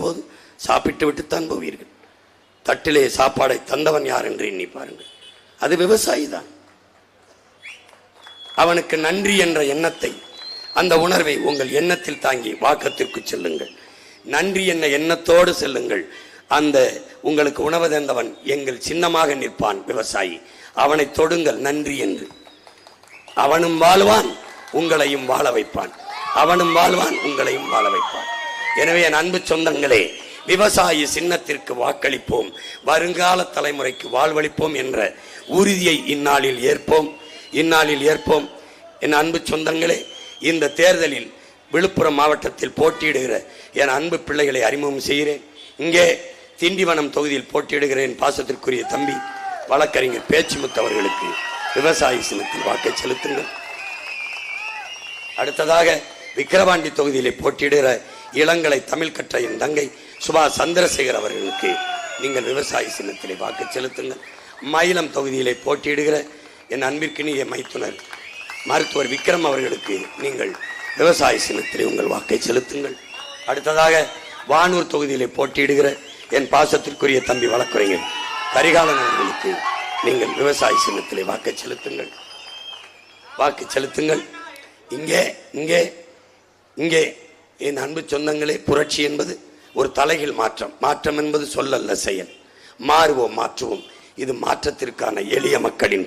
போது சாப்பிட்டு விட்டுத்தான் போவீர்கள். தட்டிலே சாப்பாடை தந்தவன் யார் என்று எண்ணி பாருங்கள். அது விவசாயி தான். அவனுக்கு நன்றி என்ற எண்ணத்தை, அந்த உணர்வை உங்கள் எண்ணத்தில் தாங்கி வாக்கத்திற்கு செல்லுங்கள். நன்றி என்ற எண்ணத்தோடு செல்லுங்கள். அந்த உங்களுக்கு உணவு தந்தவன் எங்கள் சின்னமாக நிற்பான் விவசாயி. அவனை தொடுங்கள் நன்றி என்று. அவனும் வாழ்வான், உங்களையும் வாழ வைப்பான். அவனும் வாழ்வான், உங்களையும் வாழ வைப்பான். எனவே என் அன்பு சொந்தங்களே, விவசாயி சின்னத்திற்கு வாக்களிப்போம், வருங்கால தலைமுறைக்கு வாழ்வளிப்போம் என்ற உறுதியை இந்நாளில் ஏற்போம். என் அன்பு சொந்தங்களே, இந்த தேர்தலில் விழுப்புரம் மாவட்டத்தில் போட்டியிடுகிற என் அன்பு பிள்ளைகளை அறிமுகம் செய்கிறேன். இங்கே திண்டிவனம் தொகுதியில் போட்டியிடுகிறேன் பாசத்திற்குரிய தம்பி வழக்கறிஞர் பேச்சுமுத்து அவர்களுக்கு விவசாயி சின்னத்தில் வாக்கை செலுத்துங்கள். அடுத்ததாக விக்கிரவாண்டி தொகுதியிலே போட்டியிடுகிற இளங்கலை தமிழ் கற்ற என் தங்கை சுபா சந்திரசேகர் அவர்களுக்கு நீங்கள் விவசாயி சின்னத்திலே வாக்கு செலுத்துங்கள். மயிலம் தொகுதியிலே போட்டியிடுகிற என் அன்பிற்கினிய மைத்துனர் மருத்துவர் விக்ரம் அவர்களுக்கு நீங்கள் விவசாய சின்னத்திலே உங்கள் வாக்கை செலுத்துங்கள். அடுத்ததாக வானூர் தொகுதியிலே போட்டியிடுகிற என் பாசத்திற்குரிய தம்பி வழக்குரைஞர் கரிகாலன் அவர்களுக்கு நீங்கள் விவசாய சின்னத்திலே வாக்கு செலுத்துங்கள். இங்கே என் அன்பு சொந்தங்களே, புரட்சி என்பது ஒரு தலைகீழ் மாற்றம் என்பது சொல்லல்ல, செயல். மாற்றுவோம். இது மாற்றத்திற்கான எளிய மக்களின்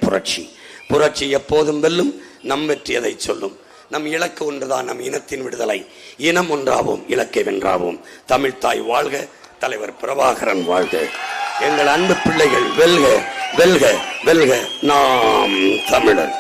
புரட்சி எப்போதும் வெல்லும். நம் வெற்றி எதை சொல்லும்? நம் இலக்கு ஒன்றுதான், நம் இனத்தின் விடுதலை. இனம் ஒன்றாவோம், இலக்கை வென்றாவோம். தமிழ் தாய் வாழ்க, தலைவர் பிரபாகரன் வாழ்க. எங்கள் அன்பு பிள்ளைகள் வெல்க, நாம் தமிழர்.